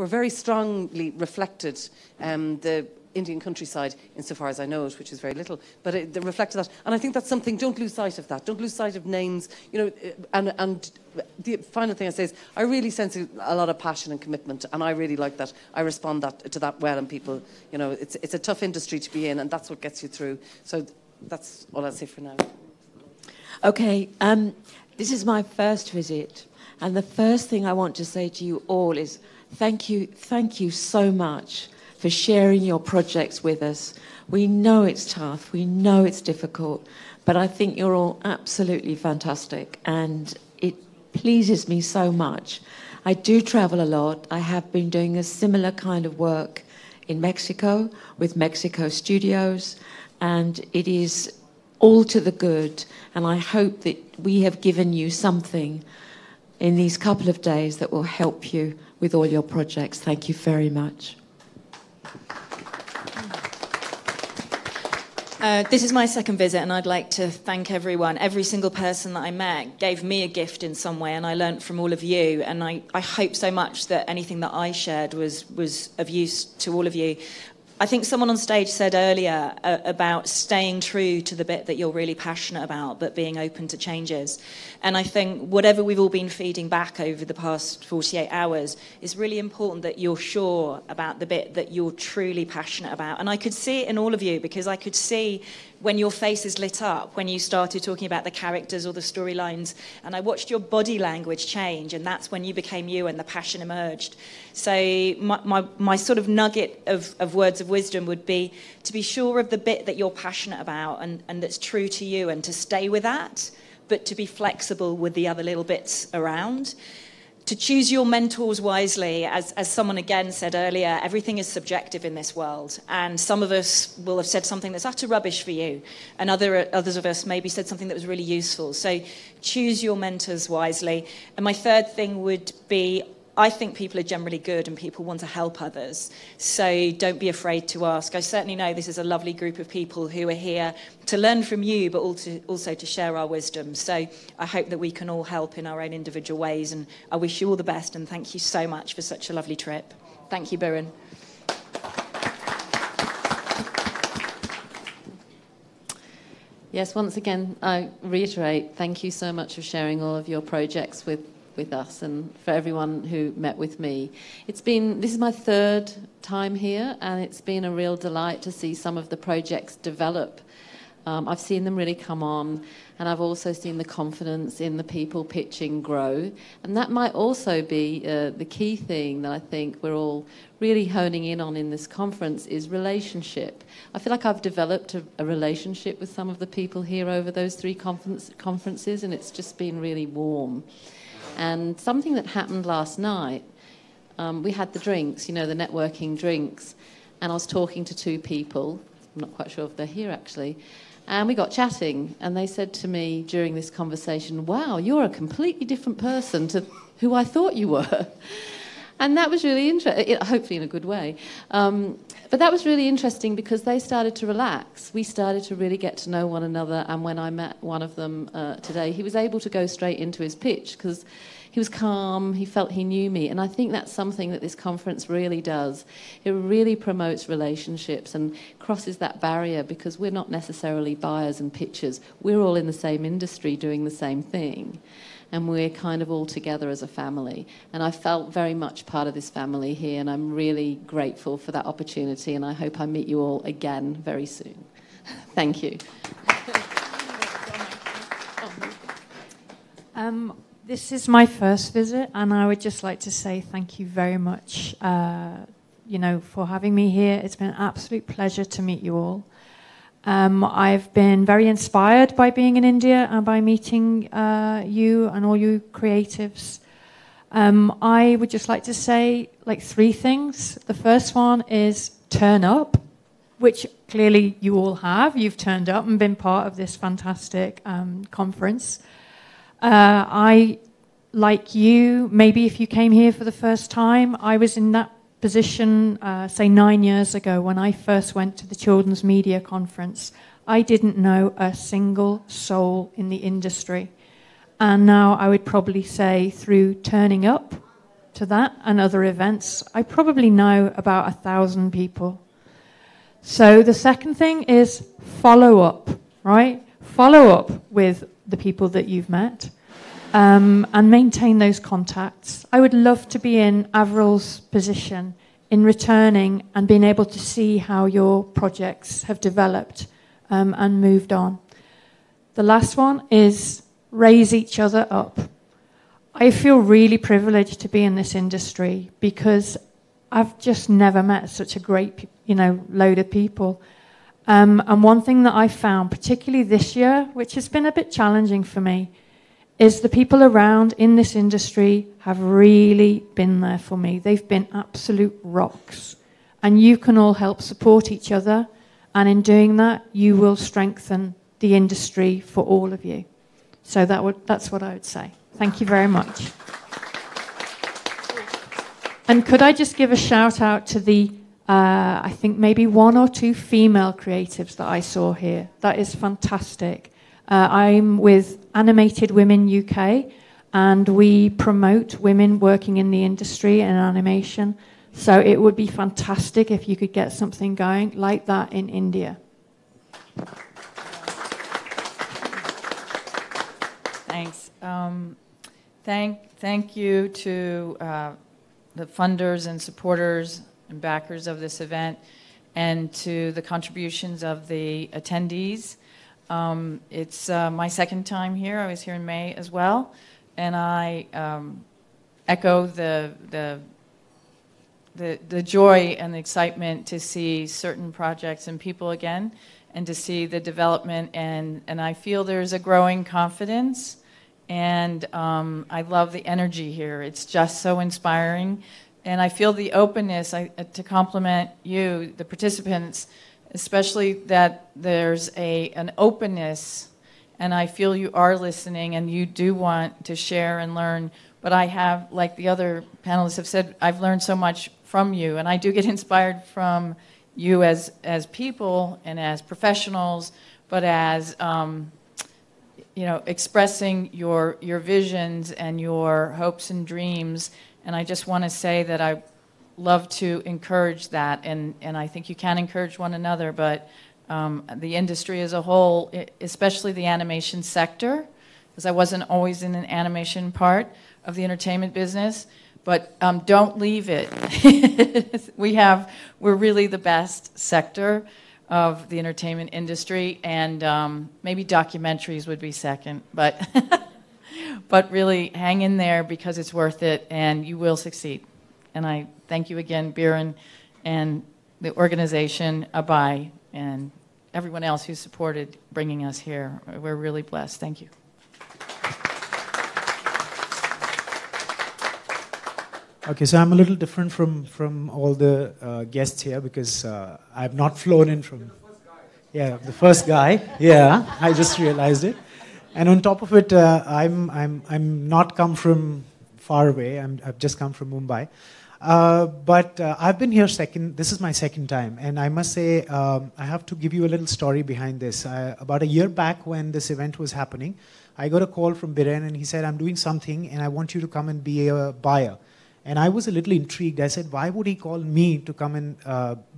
were very strongly reflected, the Indian countryside, insofar as I know it, which is very little, but it reflected that. And I think that's something, don't lose sight of that. Don't lose sight of names, and the final thing I say is, I really sense a lot of passion and commitment, and I really like that. I respond to that well, and people, it's a tough industry to be in, and that's what gets you through. So that's all I'll say for now. Okay, this is my first visit, and the first thing I want to say to you all is thank you so much for sharing your projects with us. We know it's tough, we know it's difficult, but I think you're all absolutely fantastic, and it pleases me so much. I do travel a lot. I have been doing a similar kind of work in Mexico with Mexico Studios, and it is all to the good, and I hope that we have given you something in these couple of days that will help you with all your projects. Thank you very much. This is my second visit, and I'd like to thank everyone. Every single person that I met gave me a gift in some way, and I learnt from all of you, and I hope so much that anything that I shared was of use to all of you. I think someone on stage said earlier about staying true to the bit that you're really passionate about, but being open to changes. And I think whatever we've all been feeding back over the past 48 hours is really important that you're sure about the bit that you're truly passionate about. And I could see it in all of you, because I could see when your faces lit up, when you started talking about the characters or the storylines, and I watched your body language change, and that's when you became you and the passion emerged. So my sort of nugget of words of wisdom would be to be sure of the bit that you're passionate about and that's true to you, and to stay with that, but to be flexible with the other little bits around. To choose your mentors wisely, as someone again said earlier, everything is subjective in this world, and some of us will have said something that's utter rubbish for you, and others of us maybe said something that was really useful. So choose your mentors wisely. And my third thing would be, I think people are generally good and people want to help others. So don't be afraid to ask. I certainly know this is a lovely group of people who are here to learn from you, but also to share our wisdom. So I hope that we can all help in our own individual ways. And I wish you all the best, and thank you so much for such a lovely trip. Thank you, Biren. Yes, once again, I reiterate, thank you so much for sharing all of your projects with us, and for everyone who met with me. This is my third time here, and it's been a real delight to see some of the projects develop. I've seen them really come on, and I've also seen the confidence in the people pitching grow, and that might also be the key thing that I think we're all really honing in on in this conference is relationship. I feel like I've developed a relationship with some of the people here over those three conferences, and it's just been really warm. And something that happened last night, we had the drinks, the networking drinks, and I was talking to two people, I'm not quite sure if they're here actually, and we got chatting, and they said to me during this conversation, wow, you're a completely different person to who I thought you were. And that was really interesting, hopefully in a good way. But that was really interesting because they started to relax. We started to really get to know one another. And when I met one of them today, he was able to go straight into his pitch because he was calm, he felt he knew me. And I think that's something that this conference really does. It really promotes relationships and crosses that barrier because we're not necessarily buyers and pitchers. We're all in the same industry doing the same thing. And we're kind of all together as a family. And I felt very much part of this family here, and I'm really grateful for that opportunity, and I hope I meet you all again very soon. Thank you. This is my first visit, and I would just like to say thank you very much, for having me here. It's been an absolute pleasure to meet you all. I've been very inspired by being in India and by meeting you and all you creatives. I would just like to say three things. The first one is turn up, which clearly you all have. You've turned up and been part of this fantastic conference. I, like you, maybe if you came here for the first time, I was in that position, say 9 years ago, when I first went to the Children's Media Conference. I didn't know a single soul in the industry. And now I would probably say through turning up to that and other events, I probably know about 1,000 people. So the second thing is follow up, right? Follow up with the people that you've met and maintain those contacts. I would love to be in Avril's position in returning and being able to see how your projects have developed and moved on. The last one is raise each other up. I feel really privileged to be in this industry because I've just never met such a great, load of people. And one thing that I found, particularly this year, which has been a bit challenging for me, is the people around in this industry have really been there for me. They've been absolute rocks. And you can all help support each other. And in doing that, you will strengthen the industry for all of you. So that's what I would say. Thank you very much. And could I just give a shout out to the, I think maybe 1 or 2 female creatives that I saw here. That is fantastic. I'm with Animated Women UK, and we promote women working in the industry and animation. So it would be fantastic if you could get something going like that in India. Thanks. Thank you to the funders and supporters and backers of this event, and to the contributions of the attendees. It's my second time here. I was here in May as well, and I echo the joy and the excitement to see certain projects and people again, and to see the development, and I feel there's a growing confidence, and I love the energy here. It's just so inspiring, and I feel the openness to compliment you, the participants, especially that there's an openness, and I feel you are listening and you do want to share and learn. But I have, like the other panelists have said, I've learned so much from you, and I do get inspired from you as people and as professionals, but as expressing your visions and your hopes and dreams. And I just want to say that I love to encourage that, and I think you can encourage one another, but the industry as a whole, especially the animation sector, because I wasn't always in an animation part of the entertainment business, but don't leave it. We're really the best sector of the entertainment industry, and maybe documentaries would be second, but but really hang in there because it's worth it and you will succeed. And I thank you again, Biren, and the organization, ABAI, and everyone else who supported bringing us here. We're really blessed. Thank you. Okay, so I'm a little different from all the guests here because I've not flown in from... Yeah, the first guy. Yeah, I just realized it. And on top of it, I'm not come from far away. I've just come from Mumbai. But I've been here this is my second time. And I must say, I have to give you a little story behind this. About a year back when this event was happening, I got a call from Biren and he said, I'm doing something and I want you to come and be a buyer. And I was a little intrigued. I said, why would he call me to come and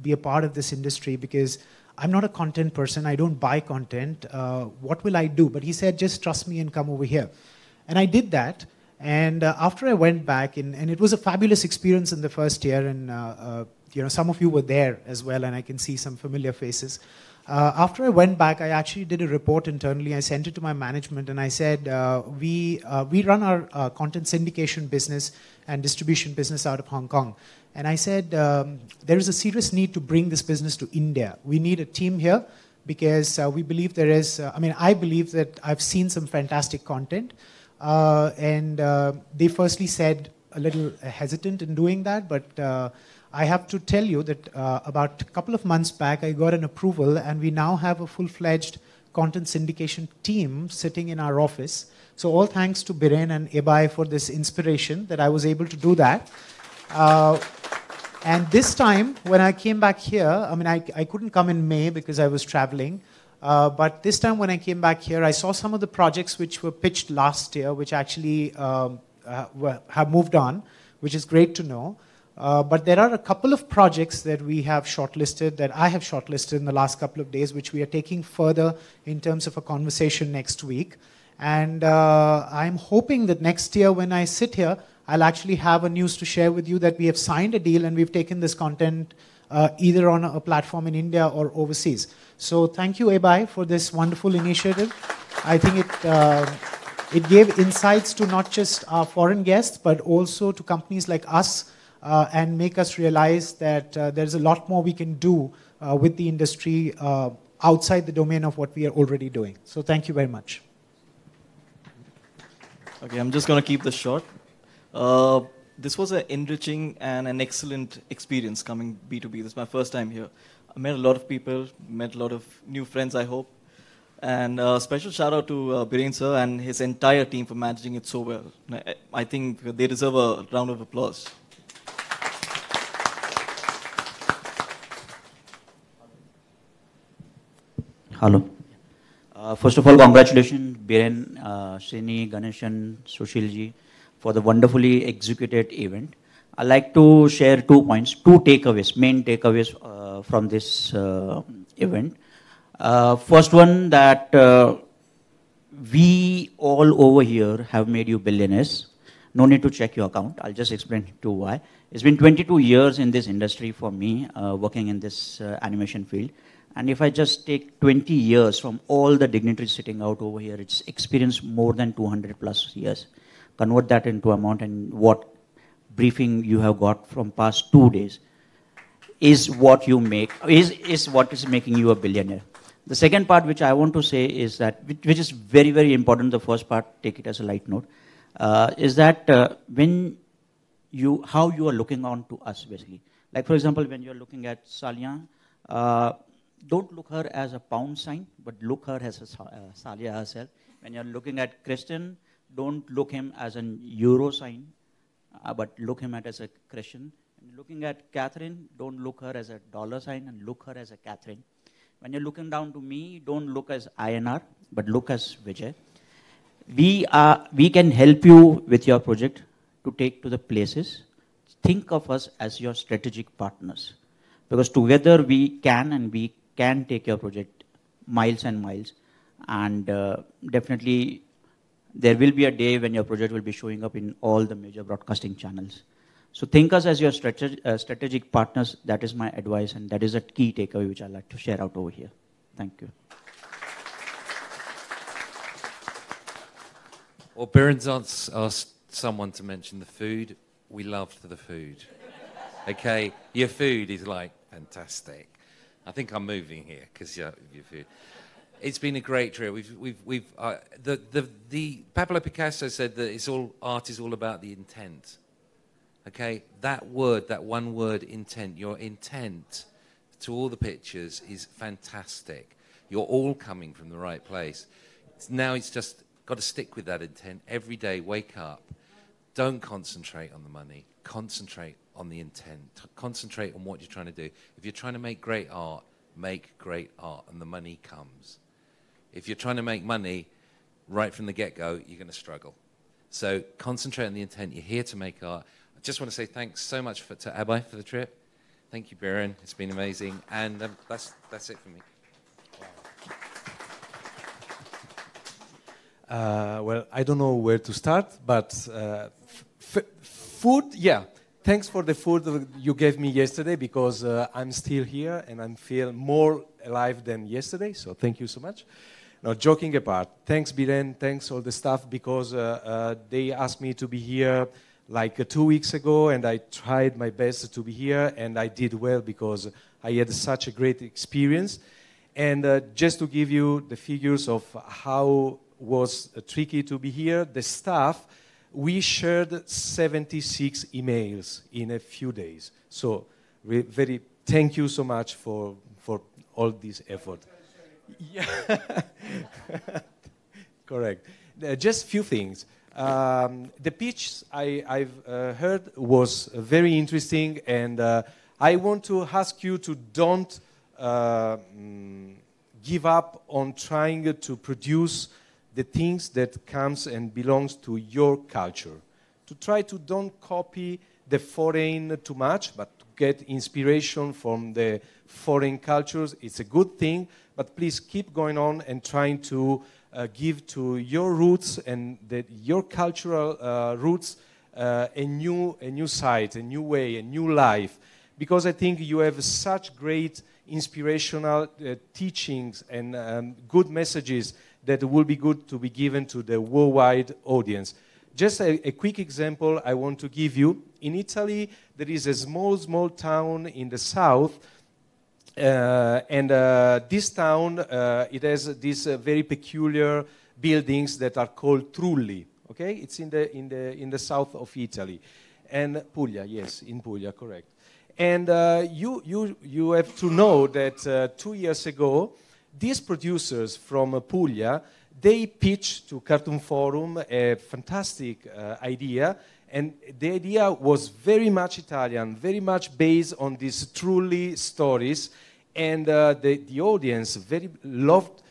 be a part of this industry? Because I'm not a content person. I don't buy content. What will I do? But he said, just trust me and come over here. And I did that. And after I went back, and it was a fabulous experience in the first year, and some of you were there as well, and I can see some familiar faces. After I went back, I actually did a report internally. I sent it to my management, and I said, we run our content syndication business and distribution business out of Hong Kong. And I said, there is a serious need to bring this business to India. We need a team here because we believe there is, I believe that I've seen some fantastic content. And they firstly said a little hesitant in doing that, but I have to tell you that about a couple of months back, I got an approval, and we now have a full-fledged content syndication team sitting in our office. So all thanks to Biren and ABAI for this inspiration that I was able to do that. And this time, when I came back here, I couldn't come in May because I was traveling. But this time when I came back here, I saw some of the projects which were pitched last year, which actually have moved on. which is great to know. But there are a couple of projects that we have shortlisted, that I have shortlisted in the last couple of days, which we are taking further in terms of a conversation next week. And I'm hoping that next year when I sit here, I'll actually have a news to share with you that we have signed a deal and we've taken this content either on a platform in India or overseas. So thank you, ABAI, for this wonderful initiative. I think it gave insights to not just our foreign guests, but also to companies like us, and make us realize that there's a lot more we can do with the industry outside the domain of what we are already doing. So thank you very much. Okay, I'm just going to keep this short. This was an enriching and an excellent experience coming B2B. This is my first time here. I met a lot of people, met a lot of new friends, I hope. And special shout out to Biren sir and his entire team for managing it so well. I think they deserve a round of applause. Hello. First of all, congratulations, Biren, Srini, Ganeshan, Sushilji, for the wonderfully executed event. I'd like to share 2 points, 2 takeaways, main takeaways from this event. First one, that we all over here have made you billionaires. No need to check your account. I'll just explain to you why. It's been 22 years in this industry for me, working in this animation field. And if I just take 20 years from all the dignitaries sitting out over here, it's experienced more than 200 plus years. Convert that into amount, and what briefing you have got from past 2 days is what you make, is what is making you a billionaire. The second part which I want to say is that, which is very, very important, the first part, take it as a light note, is that when how you are looking on to us, basically. Like, for example, when you're looking at Salia, don't look her as a pound sign, but look her as a Salia herself. When you're looking at Christian, don't look him as an euro sign, but look him at as a Christian. And looking at Catherine, don't look her as a dollar sign, and look her as a Catherine. When you're looking down to me, don't look as INR, but look as Vijay. We can help you with your project to take to the places. Think of us as your strategic partners, because together we can take your project miles and miles. And definitely there will be a day when your project will be showing up in all the major broadcasting channels. So think us as your strategic partners. That is my advice, and that is a key takeaway which I'd like to share out over here. Thank you. Well, Biren's asked someone to mention the food. We loved the food. Okay, your food is like fantastic. I think I'm moving here because your food. It's been a great trip. The Pablo Picasso said that art is all about the intent. Okay, that word, that one word, intent. Your intent to all the pictures is fantastic. You're all coming from the right place. Now it's just got to stick with that intent every day. Wake up. Don't concentrate on the money. Concentrate on the intent. Concentrate on what you're trying to do. If you're trying to make great art, and the money comes. If you're trying to make money right from the get-go, you're going to struggle. So concentrate on the intent. You're here to make art. I just want to say thanks so much to ABAI for the trip. Thank you, Biren. It's been amazing. And that's it for me. Well, I don't know where to start, but food, yeah. Thanks for the food you gave me yesterday, because I'm still here and I feel more alive than yesterday, so thank you so much. Now, joking apart, thanks Biren, thanks all the staff, because they asked me to be here like 2 weeks ago, and I tried my best to be here, and I did well because I had such a great experience. And just to give you the figures of how was tricky to be here, the staff, we shared 76 emails in a few days. So very thank you so much for all this effort. Yeah. Correct. Just few things. The pitch I've heard was very interesting, and I want to ask you to don't give up on trying to produce the things that comes and belongs to your culture. To try to don't copy the foreign too much, but to get inspiration from the foreign cultures. It's a good thing, but please keep going on and trying to give to your roots and your cultural roots a new side, a new way, a new life. Because I think you have such great inspirational teachings and good messages that will be good to be given to the worldwide audience. Just a quick example I want to give you. In Italy, there is a small town in the south, and this town, it has these very peculiar buildings that are called trulli. Okay, it's in the south of Italy, and Puglia, yes, in Puglia, correct. And you have to know that 2 years ago, these producers from Puglia, they pitched to Cartoon Forum a fantastic idea, and the idea was very much Italian, very much based on these truly stories, and the audience very loved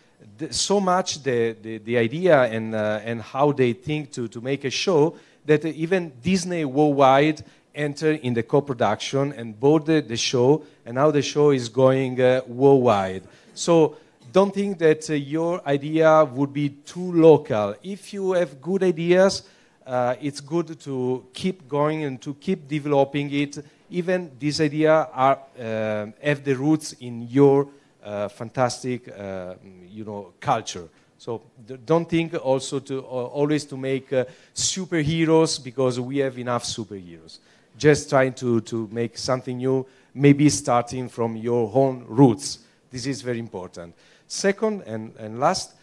so much the idea and how they think to make a show that even Disney worldwide entered in the co-production and bought the show, and now the show is going worldwide. So don't think that your idea would be too local. If you have good ideas, it's good to keep going and to keep developing it. Even these ideas have the roots in your fantastic, culture. So don't think also to always to make superheroes, because we have enough superheroes. Just trying to make something new, maybe starting from your own roots. This is very important. Second and last,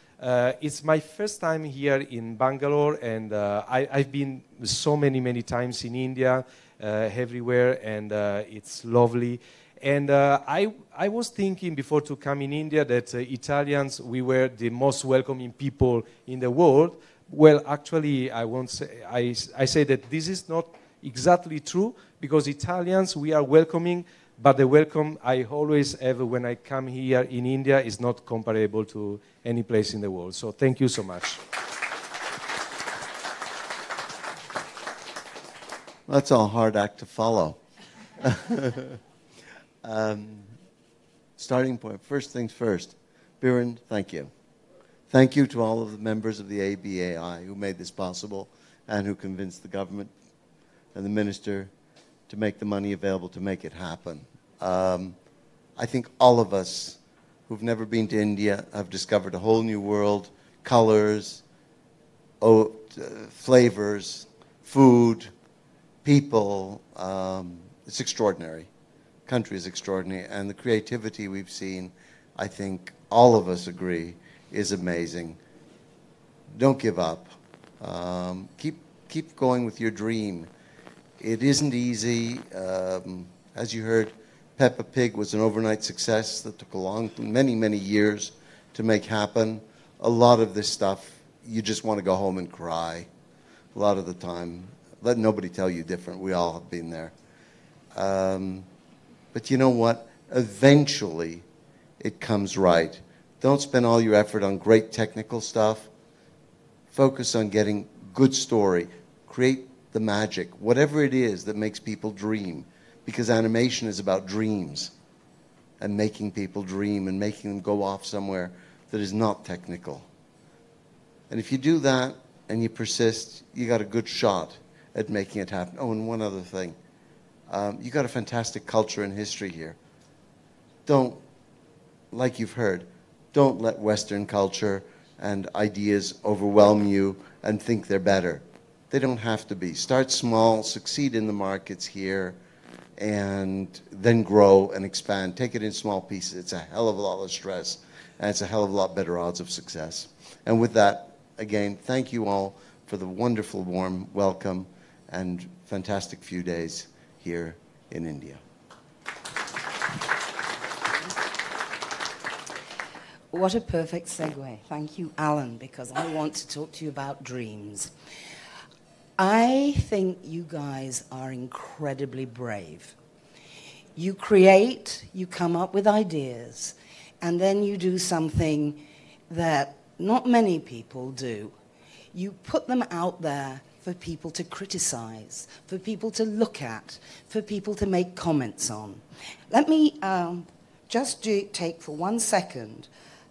it's my first time here in Bangalore, and I've been so many times in India, everywhere, and it's lovely. And I was thinking before to come in India that Italians, we were the most welcoming people in the world. Well, actually, I won't say. I say that this is not exactly true, because Italians, we are welcoming, but the welcome I always have when I come here in India is not comparable to any place in the world. So thank you so much. That's a hard act to follow. Starting point, first things first. Biren, thank you. Thank you to all of the members of the ABAI who made this possible and who convinced the government and the minister to make the money available to make it happen. I think all of us who've never been to India have discovered a whole new world, colors, flavors, food, people. It's extraordinary. Country is extraordinary, and the creativity we've seen, I think all of us agree, is amazing. Don't give up. Keep going with your dream. It isn't easy. As you heard, Peppa Pig was an overnight success that took many years to make happen. A lot of this stuff, you just want to go home and cry a lot of the time. Let nobody tell you different. We all have been there. But you know what? Eventually, it comes right. Don't spend all your effort on great technical stuff. Focus on getting good story. Create the magic, whatever it is that makes people dream. Because animation is about dreams and making people dream and making them go off somewhere that is not technical. And if you do that and you persist, you got a good shot at making it happen. Oh, and one other thing. You got a fantastic culture and history here. Don't, like you've heard, don't let Western culture and ideas overwhelm you and think they're better. They don't have to be. Start small, succeed in the markets here, and then grow and expand. Take it in small pieces. It's a hell of a lot of stress, and it's a hell of a lot better odds of success. And with that, again, thank you all for the wonderful, warm welcome and fantastic few days here in India. What a perfect segue. Thank you, Alan, because I want to talk to you about dreams. I think you guys are incredibly brave. You create, you come up with ideas, and then you do something that not many people do. You put them out there for people to criticize, for people to look at, for people to make comments on. Let me just take for 1 second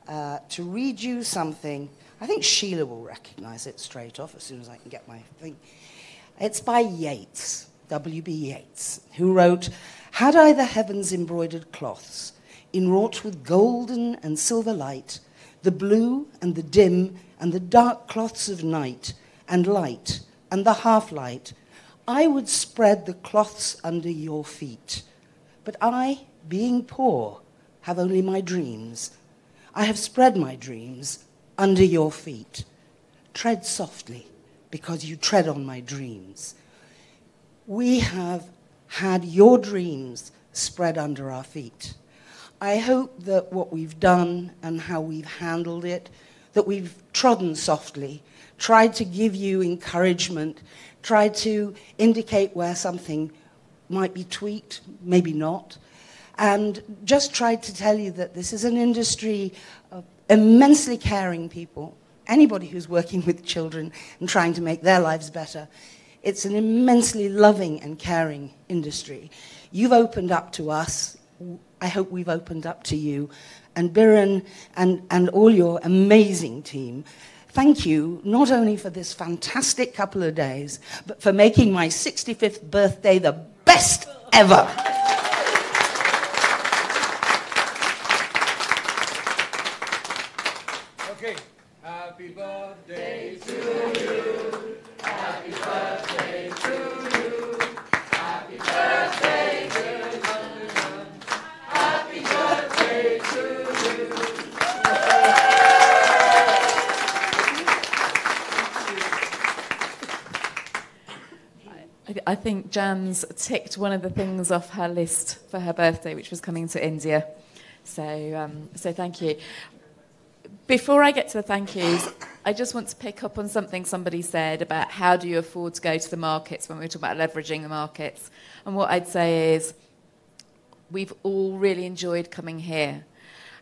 to read you something. I think Sheila will recognize it straight off as soon as I can get my thing. It's by Yeats, W.B. Yeats, who wrote, "Had I the heavens embroidered cloths, enwrought with golden and silver light, the blue and the dim and the dark cloths of night and light and the half-light, I would spread the cloths under your feet. But I, being poor, have only my dreams. I have spread my dreams under your feet. Tread softly, because you tread on my dreams." We have had your dreams spread under our feet. I hope that what we've done and how we've handled it, that we've trodden softly, tried to give you encouragement, tried to indicate where something might be tweaked, maybe not, and just tried to tell you that this is an industry of immensely caring people. Anybody who's working with children and trying to make their lives better, it's an immensely loving and caring industry. You've opened up to us. I hope we've opened up to you. And Biren and all your amazing team, thank you not only for this fantastic couple of days, but for making my 65th birthday the best ever. Okay. Happy birthday to you. Happy birthday to you. Happy birthday to you. Happy birthday to you. I think Jan's ticked one of the things off her list for her birthday, which was coming to India. So thank you. Before I get to the thank yous, I just want to pick up on something somebody said about how do you afford to go to the markets when we talk about leveraging the markets. And what I'd say is we've all really enjoyed coming here.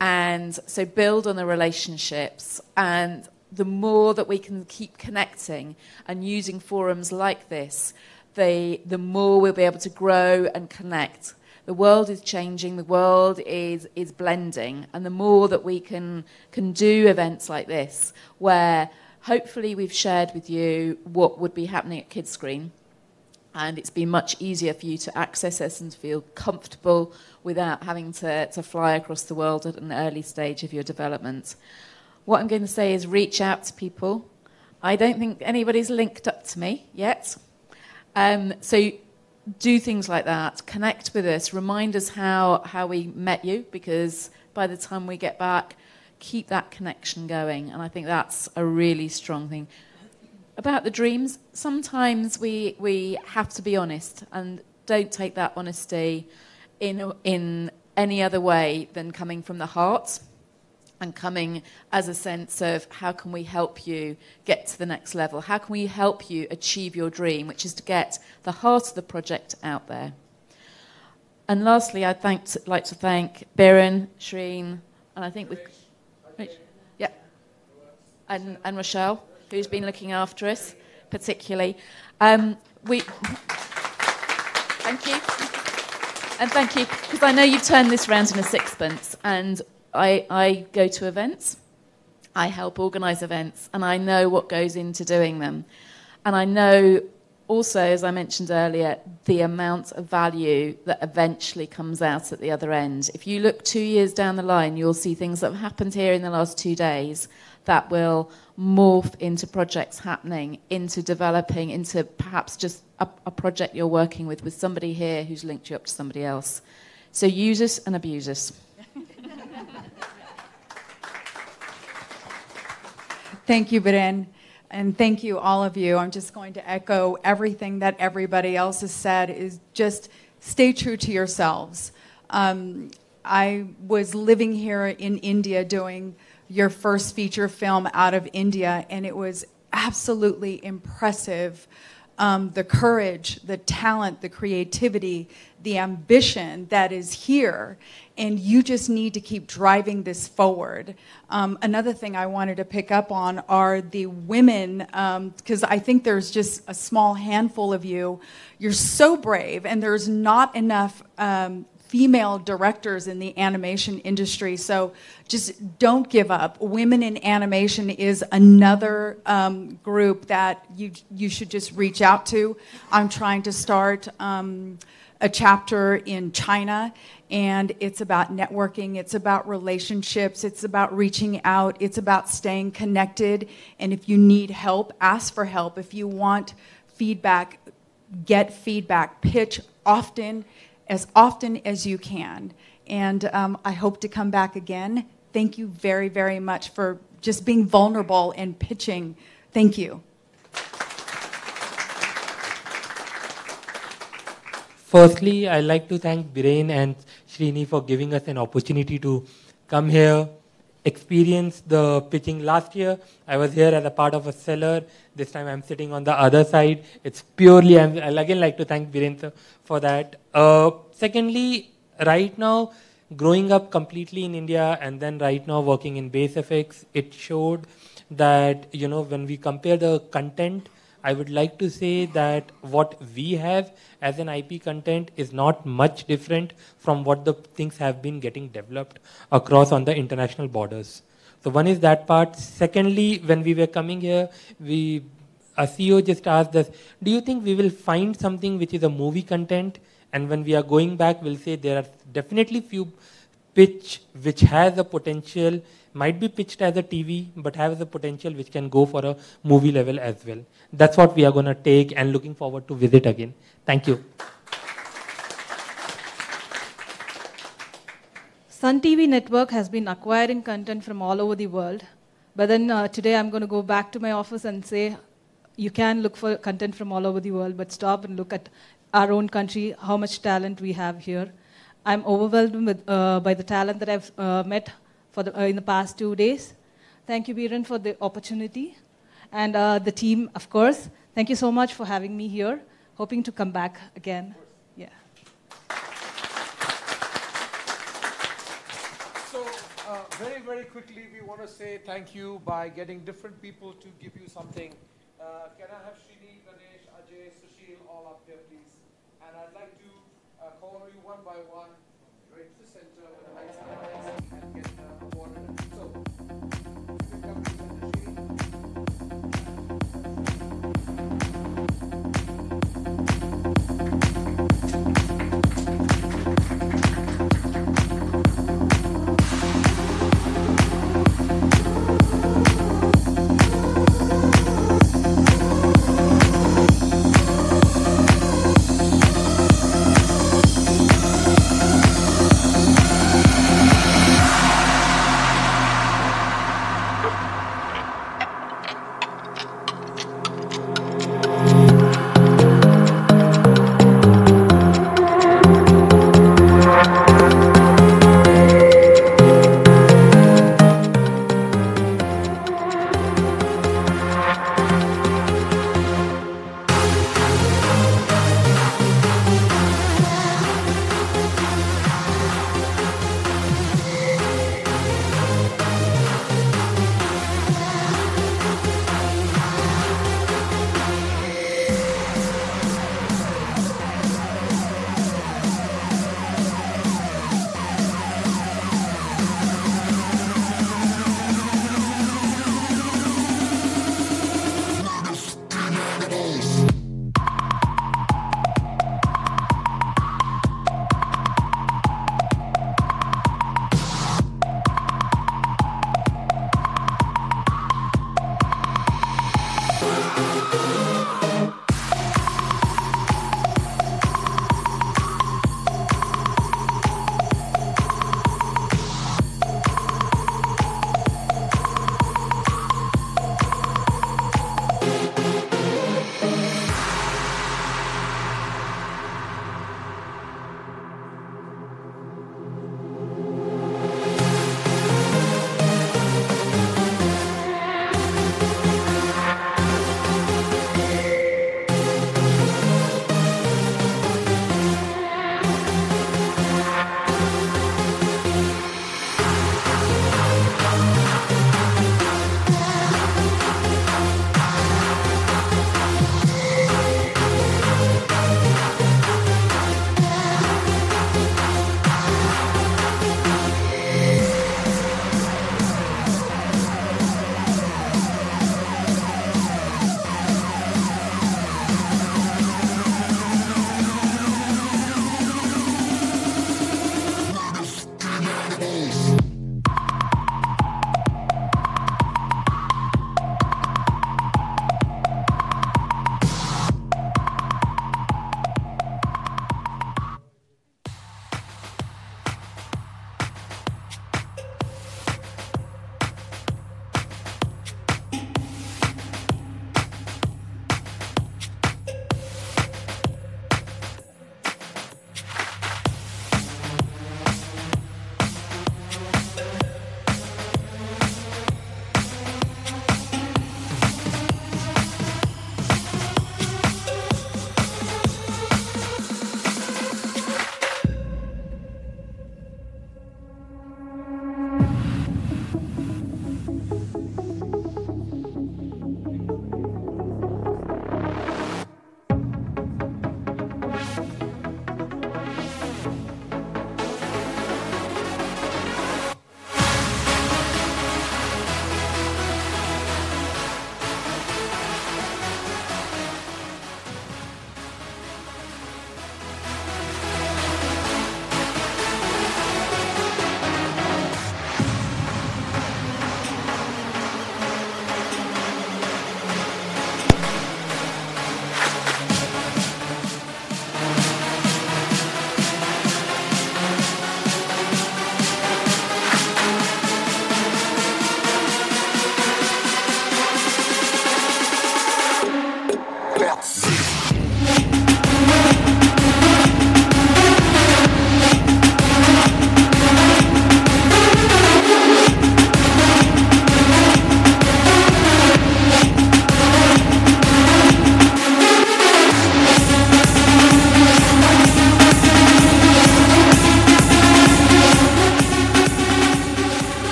And so build on the relationships. And the more that we can keep connecting and using forums like this, the more we'll be able to grow and connect. The world is changing, the world is blending, and the more that we can do events like this, where hopefully we've shared with you what would be happening at Kids Screen, and it's been much easier for you to access us and to feel comfortable without having to fly across the world at an early stage of your development. What I'm going to say is reach out to people. I don't think anybody's linked up to me yet. So do things like that. Connect with us. Remind us how we met you, because by the time we get back, keep that connection going. And I think that's a really strong thing. About the dreams, sometimes we have to be honest, and don't take that honesty in any other way than coming from the heart and coming as a sense of how can we help you get to the next level? How can we help you achieve your dream, which is to get the heart of the project out there? And lastly, I'd like to thank Biren, Shreen, and I think and Rochelle, who's been looking after us, particularly. Thank you. And thank you, because I know you've turned this round in a sixpence, and I go to events, I help organise events, and I know what goes into doing them. And I know also, as I mentioned earlier, the amount of value that eventually comes out at the other end. If you look 2 years down the line, you'll see things that have happened here in the last 2 days that will morph into projects happening, into developing, into perhaps just a project you're working with somebody here who's linked you up to somebody else. So use us and abuse us. Thank you, Biren, and thank you, all of you. I'm just going to echo everything that everybody else has said, is just stay true to yourselves. I was living here in India doing your first feature film out of India, and it was absolutely impressive the courage, the talent, the creativity, the ambition that is here, and you just need to keep driving this forward. Another thing I wanted to pick up on are the women, because I think there's just a small handful of you. You're so brave, and there's not enough female directors in the animation industry, so just don't give up. Women in Animation is another group that you should just reach out to. I'm trying to start a chapter in China, and it's about networking, it's about relationships, it's about reaching out, it's about staying connected, and if you need help, ask for help. If you want feedback, get feedback. Pitch often as you can. And I hope to come back again. Thank you very, very much for just being vulnerable and pitching. Thank you. Firstly, I'd like to thank Biren and Srini for giving us an opportunity to come here, experience the pitching. Last year, I was here as a part of a seller. This time I'm sitting on the other side. It's purely, I'll again like to thank Biren for that. Secondly, right now, growing up completely in India and then right now working in Base FX, it showed that, you know, when we compare the content, I would like to say that what we have as an IP content is not much different from what the things have been getting developed across on the international borders. So one is that part. Secondly, when we were coming here, our CEO just asked us, do you think we will find something which is a movie content? And when we are going back, we'll say there are definitely few pitch which has a potential, might be pitched as a TV, but has a potential which can go for a movie level as well. That's what we are going to take and looking forward to visit again. Thank you. Sun TV network has been acquiring content from all over the world. But then today I'm going to go back to my office and say, you can look for content from all over the world, but stop and look at our own country, how much talent we have here. I'm overwhelmed with, by the talent that I've met in the past 2 days. Thank you, Biren, for the opportunity. And the team, of course. Thank you so much for having me here. Hoping to come back again. Yeah. So, very, very quickly, we want to say thank you by getting different people to give you something. Can I have Srini, Ganesh, Ajay, Sushil all up here, please? And I'd like to call you one by one, right to the center, with the lights and get awarded. So, you can come to the center, Srini.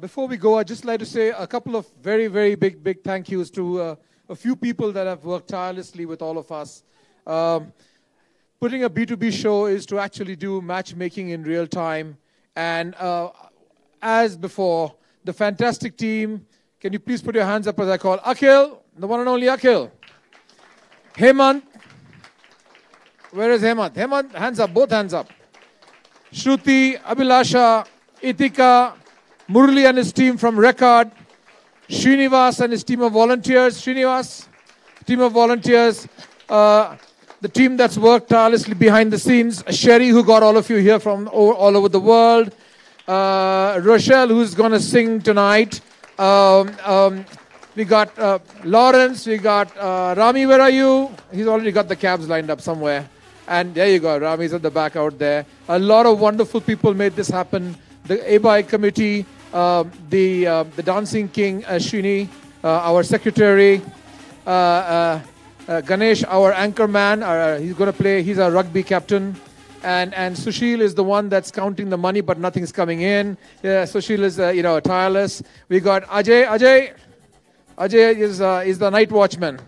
Before we go, I'd just like to say a couple of very, very big thank yous to a few people that have worked tirelessly with all of us. Putting a B2B show is to actually do matchmaking in real time. And as before, the fantastic team, can you please put your hands up as I call Akhil, the one and only Akhil. Hemant. Where is Hemant? Hemant, hands up, both hands up. Shruti, Abhilasha, Itika, Murli and his team from Record, Srinivas and his team of volunteers, Srinivas, team of volunteers, the team that's worked tirelessly behind the scenes, Sherry, who got all of you here from all over the world, Rochelle, who's going to sing tonight, we got Lawrence, we got Rami, where are you? He's already got the cabs lined up somewhere. And there you go, Rami's at the back out there. A lot of wonderful people made this happen. The ABAI committee, the Dancing King, Srini, our secretary, Ganesh, our anchor man, he's going to play, he's a rugby captain. And Sushil is the one that's counting the money, but nothing's coming in. Sushil is, tireless. We got Ajay. Ajay is the night watchman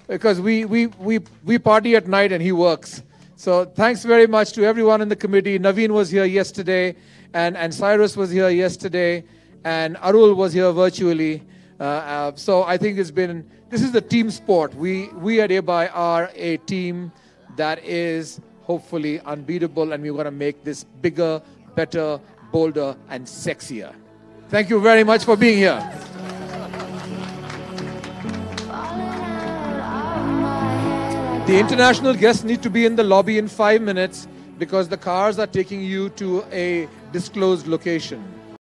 because we party at night and he works. So thanks very much to everyone in the committee. Naveen was here yesterday, and Cyrus was here yesterday, and Arul was here virtually. So I think this is the team sport. We at ABAI are a team that is hopefully unbeatable, and we're going to make this bigger, better, bolder, and sexier. Thank you very much for being here. The international guests need to be in the lobby in 5 minutes because the cars are taking you to a disclosed location.